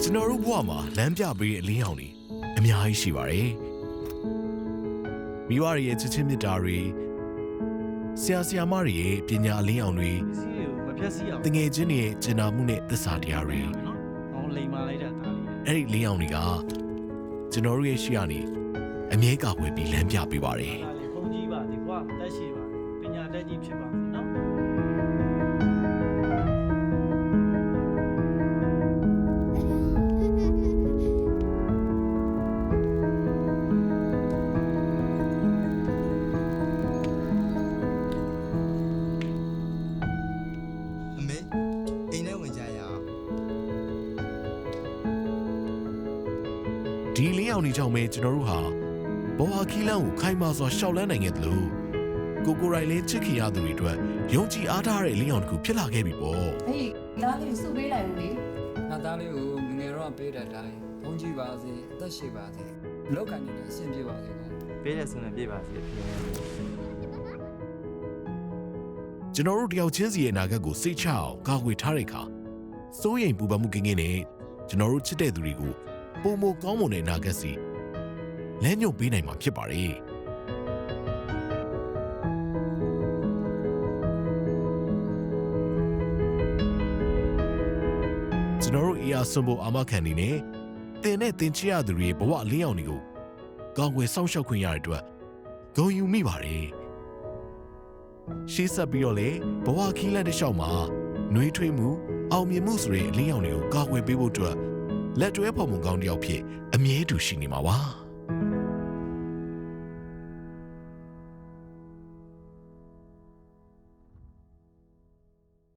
ကျွန်တော်တို့ဘဝမှာလမ်းပြပေးတဲ့အလင်းရောင်တွေအများကြီးရှိပါတယ်မိဘတွေရဲ့ချစ်ချင်းမြတ်တာတွေဆရာမတွေရဲ့ပညာအလင်းရောင်တွေတငယ်ချင်းတွေရဲ့ကျင်နာမှုနဲ့သစ္စာတရားတွေအဲ့ဒီလင်းရောင်တွေကကျွန်တော်တို့ရဲ့ရှိရနေအမြဲကာကွယ်ပြီးလမ်းပြပေးပါတယ်ဘုန်းကြီးပါဒီဘဝတက်ရှိပါပညာတတ်ကြီးဖြစ်ပါစေနော်ဒီလင်းရောင်တွေကြောင့်ပဲကျွန်တော်တို့ဟာဘဝခီးလန်းကိုခိုင်မာစွာရှောက်လန်းနိုင်ခဲ့တယ်လို့ကိုရိုင်းလေးချစ်ခင်ရသူတွေအတွက်ယုံကြည်အားထားတဲ့လင်းရောင်တစ်ခုဖြစ်လာခဲ့ပြီပေါ့ဟေးသားလေးစုပေးလိုက်ဦးလေငါသားလေးကိုငယ်တော့ပေးတဲ့အတိုင်းဘုန်းကြီးပါစေအသက်ရှိပါစေလောက်ကန်နေတဲ့အဆင်ပြေပါစေကောပေးတဲ့ဆိုရင်ပြေပါစေကျွန်တော်တို့တယောက်ချင်းစီရဲ့အနာဂတ်ကိုစိတ်ချအောင်ကာကွယ်ထားတဲ့အခါစိုးရိမ်ပူပန်မှုကင်းကင်းနဲ့ကျွန်တော်တို့ချစ်တဲ့သူတွေကိုပုံမကောင်းမွန်တဲ့အနာဂတ်စီလမ်းညွှန်ပေးနိုင်မှာဖြစ်ပါတယ်ကျွန်တော်တို့အရာစွန်ဖို့အာမခံနေနဲ့တင်နဲ့တင်ချရသူတွေဘဝလင်းအောင်တွေကိုကောင်းကွယ်စောင့်ရှောက်ခွင့်ရတဲ့အတွက်ဂုဏ်ယူမိပါတယ်ရှေ့ဆက်ပြီးတော့လေဘဝခီးလန်းတစ်လျှောက်မှာနှွေးထွေးမှုအောင်မြင်မှုဆိုတဲ့အလင်းရောင်တွေကိုကာကွယ်ပေးဖို့အတွက်လက်တွဲဖော်မှုကောင်းတစ်ယောက်ဖြစ်အမြဲတူရှိနေမှာပါ